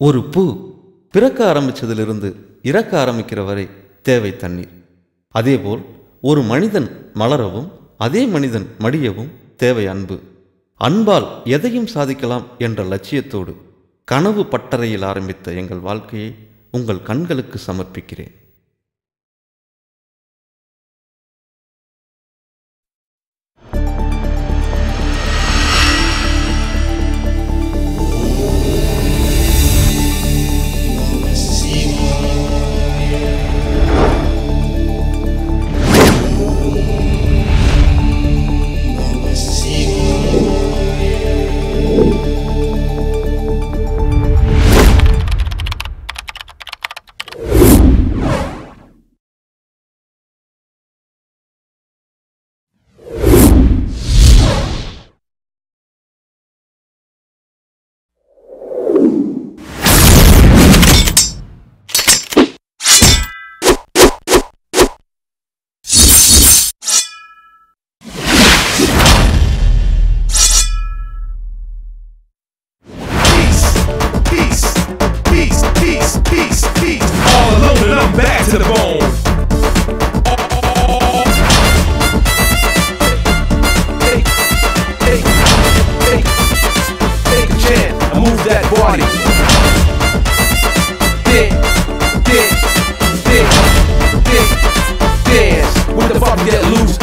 ஒரு பூ பிறக்க ஆரம்பிச்சதிலிருந்து இறக்க ஆரம்பிக்கிற வரை தேவை தண்ணீர். அதேபோல் ஒரு மனிதன் மலரவும் அதே மனிதன் மடியவும் தேவை அன்பு. அன்பால் எதையும் சாதிக்கலாம் என்ற லட்சியத்தோடு கனவு பட்டறையில் ஆரம்பித்த எங்கள் வாழ்க்கையை உங்கள் கண்களுக்கு சமர்ப்பிக்கிறேன். Back to the bone. Take a chance. I move that body. Dance. What the fuck get loose?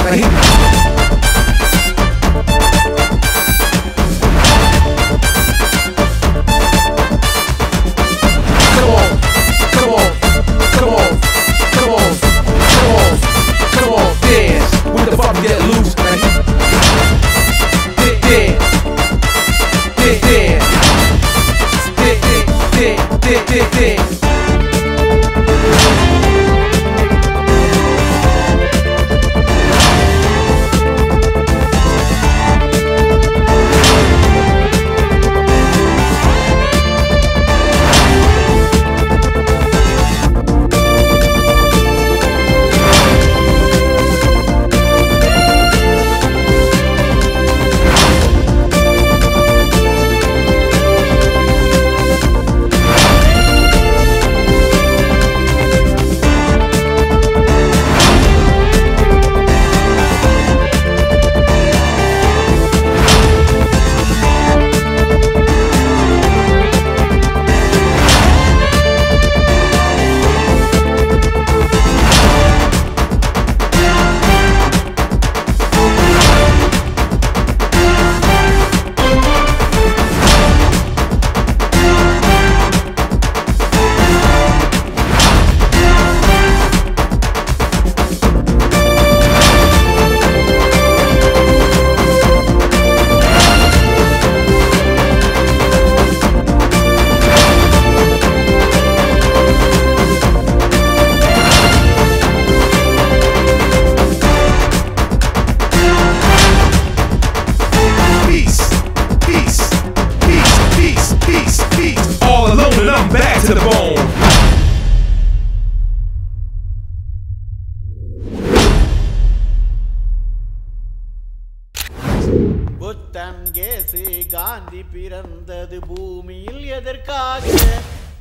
Puthan case Gandhi பிறந்தது பூமியில் எதற்காக?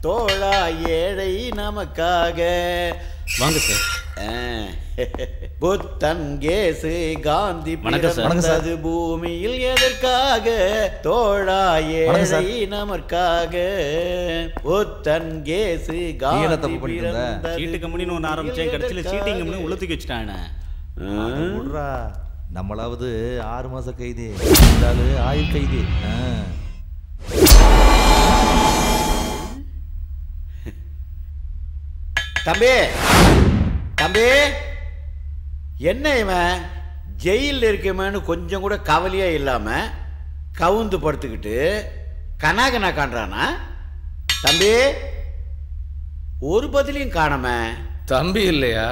தோழா ஏழை நமக்காக. வாங்க சார். புத்தன் கேசு காந்தி பிறந்தது பூமியில் எதற்காக? தோழா ஏழை நமக்காக. புத்தன் கேசு காந்தி பிறந்தது. சீட்டு கம்பெனின்னு ஒன்று ஆரம்பிச்சேன், கடைசியில் சீட்டிங் கம்பெனி உளுத்துக்கு வச்சுட்டானே. நம்மளாவது 6 மாச கைது, ஆயுள் கைது. தம்பி தம்பி, என்ன இவன் ஜெயிலில் இருக்கமேன்னு கொஞ்சம் கூட கவலையே இல்லாம கவுந்து படுத்துக்கிட்டு கனாகனா காண்றானா? தம்பி, ஒரு பதிலையும் காணாம. தம்பி இல்லையா,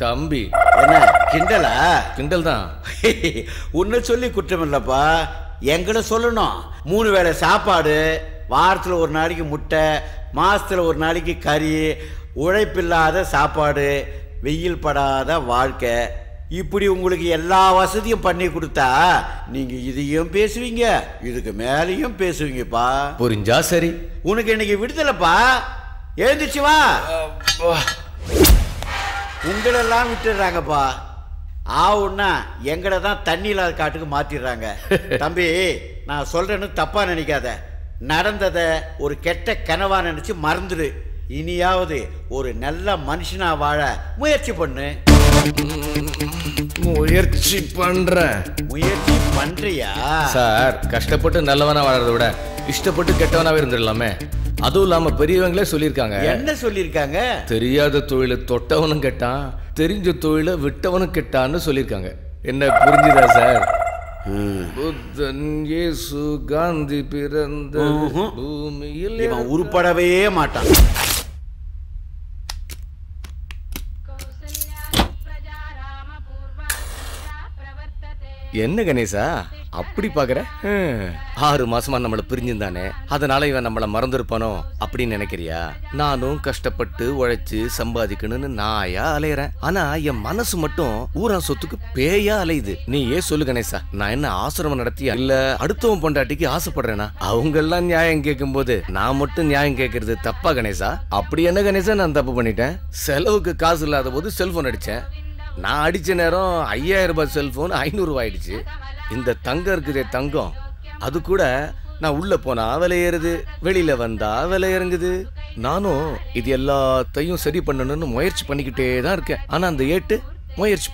கம்பி. என்ன கிண்டலா? கிண்டல் தான். உன்னை சொல்லி குற்றம் இல்லப்பா, எங்களை சொல்லணும். 3 வேளை சாப்பாடு, வாரத்தில் ஒரு நாளைக்கு முட்டை, மாசத்துல ஒரு நாளைக்கு கறி, உழைப்பில்லாத சாப்பாடு, வெயில் படாத வாழ்க்கை, இப்படி உங்களுக்கு எல்லா வசதியும் பண்ணி கொடுத்தா நீங்க இதையும் பேசுவீங்க இதுக்கு மேலேயும் பேசுவீங்கப்பா. புரிஞ்சா சரி. உனக்கு இன்னைக்கு விடுதலைப்பா. எழுந்திருச்சு வா. உங்களெல்லாம் விட்டுடுறாங்கப்பா. ஆவுன்னா எங்களை தான் தண்ணி இல்லாத காட்டுக்கு மாத்திடுறாங்க. தம்பி, நான் சொல்றேன்னு தப்பா நினைக்காத. நடந்ததை ஒரு கெட்ட கனவா நினைச்சு மறந்துடு. இனியாவது ஒரு நல்ல மனுஷனா வாழ முயற்சி பண்ணு. முயற்சி பண்றேன். முயற்சி பண்றியா சார்? கஷ்டப்பட்டு நல்லவனா வாழறத விட இஷ்டப்பட்டு கெட்டவனாவே இருந்துடலாமே. அதுவும் இல்லாம பெரியவங்களே சொல்லியிருக்காங்க. என்ன சொல்லியிருக்காங்க? தெரியாத தொழிலை தொட்டவனும் கெட்டான், தெரிஞ்ச தொழிலை விட்டவனும் கெட்டான்னு சொல்லியிருக்காங்க. என்ன புரிஞ்சுதா சார்? புத்தன், இயேசு, காந்தி பிறந்த பூமியில் இவன் உருப்படவே மாட்டான். என்ன கணேசா அப்படி பாக்குற? 6 மாசமா நம்மள பிரிஞ்சிருந்தானே, அதனால இவன் நம்மள மறந்துருப்பானோ அப்படின்னு நினைக்கிறியா? நானும் கஷ்டப்பட்டு உழைச்சு சம்பாதிக்கணும்னு நாயா அலையறேன். ஆனா என் மனசு மட்டும் ஊரா சொத்துக்கு பேயா அலையுது. நீ ஏன் சொல்லு கணேசா, நான் என்ன ஆசிரமம் நடத்தியா இல்ல அடுத்தவன் பொண்டாட்டிக்கு ஆசைப்படுறேனா? அவங்க எல்லாம் நியாயம் கேட்கும் போது நான் மட்டும் நியாயம் கேட்கறது தப்பா கணேசா? அப்படி என்ன கணேசா நான் தப்பு பண்ணிட்டேன்? செலவுக்கு காசு இல்லாத போது செல்போன் அடிச்சேன். நான் அடிச்ச நேரம் 5000 ரூபாய் செல்போன் 500 ரூபாய் ஆயிடுச்சு. இந்த தங்கம் இருக்குதே தங்கம், அது கூட நான் உள்ள போனா விலை ஏறுது, வெளியில வந்தா விலை இறங்குது. நானும் இது எல்லாத்தையும் சரி பண்ணணும்னு முயற்சி பண்ணிக்கிட்டே தான் இருக்கேன். ஆனா அந்த ஏட்டு முயற்சி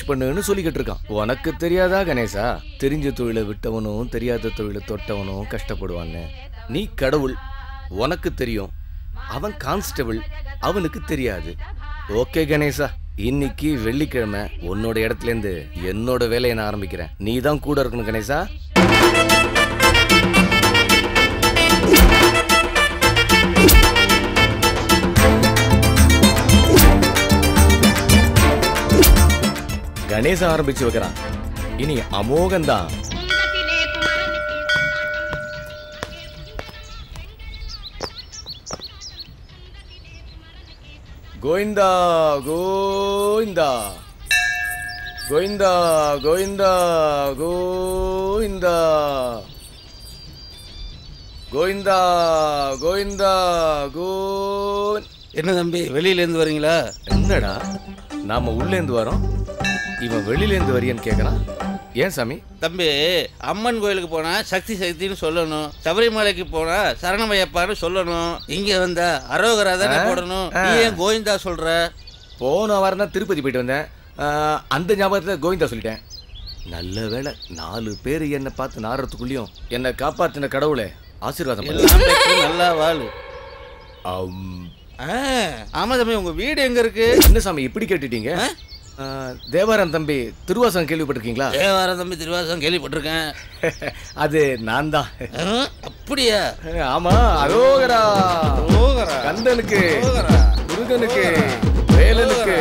பண்ணுன்னு சொல்லிக்கிட்டு இருக்கான். உனக்கு தெரியாதா கணேசா? தெரிஞ்ச தொழிலை விட்டவனும் தெரியாத தொழிலை தொட்டவனும் கஷ்டப்படுவான்னு. நீ கடவுள், உனக்கு தெரியும். அவன் கான்ஸ்டபிள், அவனுக்கு தெரியாது. ஓகே கணேசா, இன்னைக்கு வெள்ளிக்கிழமை உன்னோட இடத்துல இருந்து என்னோட வேலையை நான் ஆரம்பிக்கிறேன். நீ தான் கூட இருக்கணும் கணேசா. கணேசா ஆரம்பிச்சு வைக்கிறான். இனி அமோகம்தான். கோவிந்தா கோவிந்தா கோவிந்தா கோவிந்தா கோவிந்தா கோவிந்தா கோவிந்தா கோவிந்த். என்ன தம்பி, வெளியிலேருந்து வரீங்களா? என்னடா நாம உள்ளேருந்து வரோம், இவன் வெளியிலேருந்து வரியன்னு கேட்குறான். ஏன் சாமி? தம்பி, அம்மன் கோயிலுக்கு போனால் சக்தி சக்தின்னு சொல்லணும், சபரிமலைக்கு போனால் சரணமையப்பான்னு சொல்லணும், இங்கே வந்தா அரோகரா தானே போடணும். நீ ஏன் கோவிந்தா சொல்கிற? போன வாரம் தான் திருப்பதி போயிட்டு வந்தேன், அந்த ஞாபகத்தில் கோவிந்தா சொல்லிட்டேன். நல்ல வேலை 4 பேர் என்னை பார்த்து நாடுறதுக்குள்ளேயும் என்னை காப்பாற்றின கடவுளே ஆசீர்வாதம் பண்ணு. நல்லா வாழு. ஆமாம் தம்பி, உங்கள் வீடு எங்கே இருக்கு? என்ன சாமி இப்படி கேட்டுட்டீங்க? தேவாரம் தம்பி திருவாசகம் கேள்விப்பட்டிருக்கீங்களா? தேவாரம் தம்பி திருவாசகம் கேள்விப்பட்டிருக்கேன். அது நான் தான். அப்படியா? ஆமா. அரோகரா கந்தனுக்கு, முருகனுக்கு, வேலனுக்கு,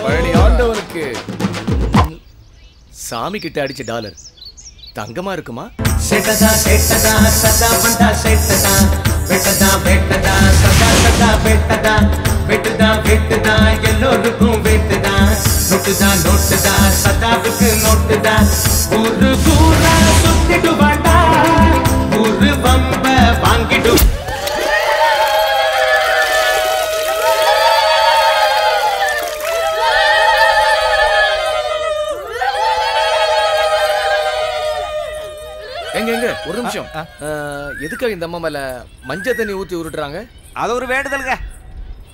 பழனி ஆண்டவனுக்கு. சாமி கிட்ட அடிச்ச டாலர் தங்கமா இருக்குமா? செட்டதா செட்டதா சதா பண்டா செட்டதா வெட்டதா வெட்டதா சதா சதா வெட்டதா வெட்டதா வெட்டதா எல்லோருக்கும் வெட்டதா நோட்டுதா நோட்டுதா சதாவுக்கு நோட்டுதா ஒரு பூரா சுத்திட்டு வாண்டா ஒரு வம்ப வாங்கிடு. எங்க ஒரு நிமிஷம். எதுக்காக இந்த அம்மா மேல மஞ்சள் தண்ணி ஊத்தி உருட்டுறாங்க? அது ஒரு வேண்டுதலுங்க.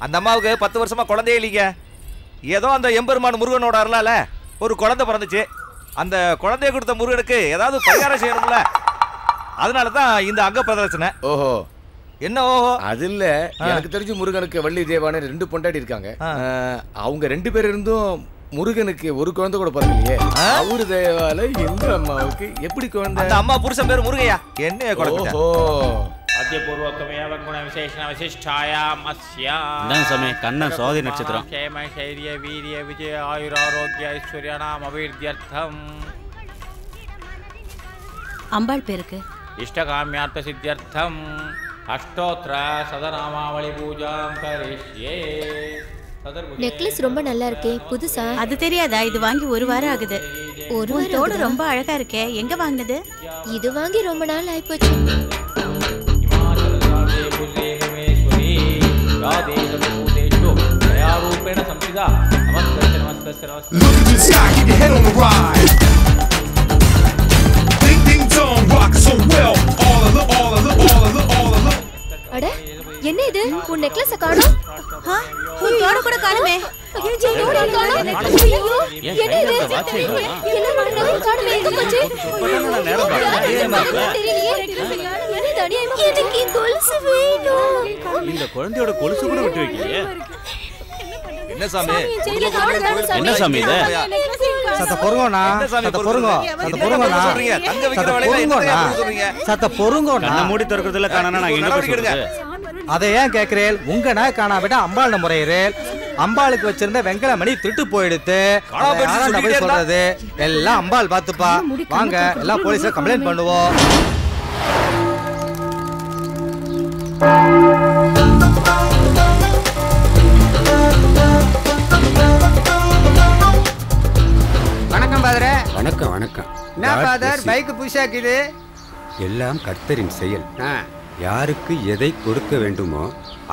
அந்த அம்மாவுக்கு 10 வருஷமா குழந்தையே இல்லைங்க. ஏதோ அந்த எம்பெருமான் முருகனோட அருளால ஒரு குழந்தை பிறந்துச்சு. அந்த குழந்தைய கொடுத்த முருகனுக்கு ஏதாவது பரிகாரம் செய்யணும்ல, அதனால தான் இந்த அங்க பிரதர்சனை. ஓஹோ. என்ன ஓஹோ? அது இல்ல, எனக்கு தெரிஞ்சு முருகனுக்கு வள்ளி தேவான 2 பொண்டாட்டி இருக்காங்க. அவங்க 2 பேர் இருந்தும் முருகனுக்கு ஒரு குழந்தை கூட பிறக்கலையே. அவரு தேவால இந்த அம்மாவுக்கு எப்படி குழந்தை? அந்த அம்மா புருஷன் பேரு முருகையா. என்ன குழந்தை? அத்தியபூர்வக்கமேவ விசேஷண விசிஷ்டாயாம் அஸ்யாம். இதான் சாமி கண்ணன் சோதி நட்சத்திரம். கேம தைரிய வீரிய விஜய ஆயுராரோக்கிய ஐஸ்வர்யானாம் அபீர்த்தியர்த்தம். அம்பாள் பேருக்கு இஷ்டகாமியார்த்த சித்தியர்த்தம் அஷ்டோத்திர சதநாமாவளி பூஜாம் கரிஷ்யே. நெக்லஸ் ரொம்ப நல்லா இருக்கே, புதுசா? அது தெரியாதா? இது வாங்கி ஒரு வாரம் ஆகுது. ஒரு உன் தோடு ரொம்ப அழகா இருக்கே, எங்க வாங்குனது? இது வாங்கி ரொம்ப நாள் ஆயிப்போச்சு. Look at the sky, keep your head on the rise. Ding ding dong, rock so well. All of the. அட, என்ன இது? உன் நெக்லஸ காணோம்? உன் தோடு கூட காணுமே. தோடு காணோம். ஐயோ, என்ன இது? என்ன பண்ணாலும் காணோம், எங்க போச்சு? தெரியலையே. என்ன தனியாமா? எனக்கு கொலுசு வேணும். இந்த குழந்தையோட கொலுசு கூட விட்டு வைக்கலையே. என்ன சாமி? என்ன சாமி இது? சத்த பொறுங்கோண்ணா, சத்த பொறுங்கோ, சத்த பொறுங்கோண்ணா, தங்க வைக்கிற வேலையில என்ன சொல்றீங்க? சத்த பொறுங்கோண்ணா. கண்ண மூடி திறக்கிறதுல காணனா நான் எங்க போறது? அதை ஏன் கேக்குறேன்? உங்க நாய் காணாவிட்டா அம்பாள் முறையிறேன். அம்பாளுக்கு வச்சிருந்த வெங்கல மணி திருட்டு போயிடுத்து. சொல்றது எல்லாம் அம்பாள் பாத்துப்பா. வாங்க எல்லாம் போலீஸ்ல கம்ப்ளைண்ட் பண்ணுவோம். வணக்கம் பாதரே. வணக்கம் வணக்கம். என்ன பாதர் பைக் புஷாக்குது? எல்லாம் கர்த்தரின் செயல். யாருக்கு எதை கொடுக்க வேண்டுமோ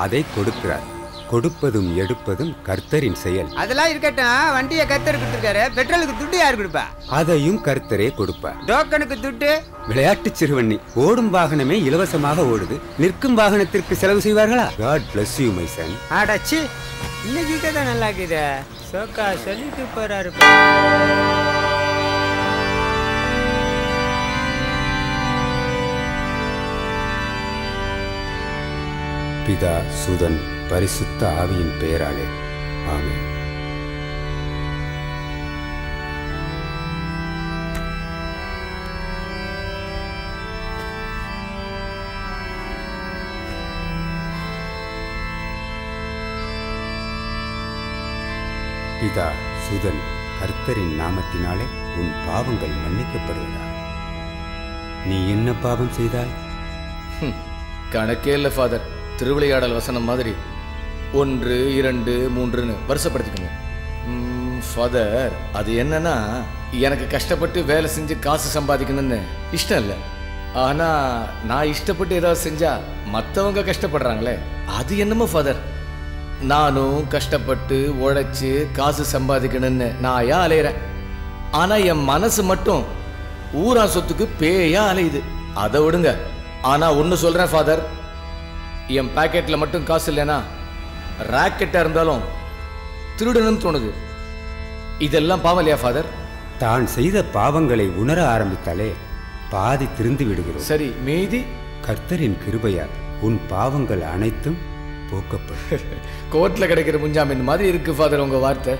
அதை கொடுக்கிறார். கொடுப்பதும் எடுப்பதும் கர்த்தரின் செயல். அதெல்லாம் இருக்கட்டும், வண்டியை கர்த்தர் கொடுத்துருக்காரு. பெட்ரோலுக்கு துட்டு யார் கொடுப்பா? அதையும் கர்த்தரே கொடுப்பார். டோக்கனுக்கு துட்டு? விளையாட்டு சிறுவண்ணி. ஓடும் வாகனமே இலவசமாக ஓடுது, நிற்கும் வாகனத்திற்கு செலவு செய்வார்களா? God bless you my son. ஆடாச்சி, இன்னைக்கு தான் நல்லா இருக்குது. சோக்கா சொல்லிட்டு போறாரு. பிதா சுதன் பரிசுத்த ஆவியின் பெயராலே ஆமென். பிதா சுதன் கர்த்தரின் நாமத்தினாலே உன் பாவங்கள் மன்னிக்கப்படுவதா. நீ என்ன பாவம் செய்தாய்? கணக்கே இல்லை ஃபாதர். திருவிளையாடல் வசனம் மாதிரி 1, 2, 3ன்னு வருஷப்படுத்திக்கோங்க ஃபாதர். அது என்னன்னா, எனக்கு கஷ்டப்பட்டு வேலை செஞ்சு காசு சம்பாதிக்கணும்னு இஷ்டம் இல்லை. ஆனா நான் இஷ்டப்பட்டு ஏதாவது செஞ்சா மற்றவங்க கஷ்டப்படுறாங்களே, அது என்னமோ ஃபாதர். நானும் கஷ்டப்பட்டு உழைச்சு காசு சம்பாதிக்கணும்னு நான் ஏன் அலையிறேன். ஆனா என் மனசு மட்டும் ஊரா சொத்துக்கு பேயா அலையுது. அதை விடுங்க. ஆனா ஒன்னு சொல்றேன் ஃபாதர், என் பாக்கெட்ல மட்டும் காசு இல்லைன்னா ராக்கெட்டா இருந்தாலும் திருடணும்னு தோணுது. இதெல்லாம் பாவம் இல்லையா ஃபாதர்? தான் செய்த பாவங்களை உணர ஆரம்பித்தாலே பாதி திருந்து விடுகிறோம். சரி, மீதி கர்த்தரின் கிருபையால் உன் பாவங்கள் அனைத்தும் போக்கப்படும். கோர்ட்ல கிடைக்கிற முன்ஜாமீன் மாதிரி இருக்கு ஃபாதர் உங்க வார்த்தை.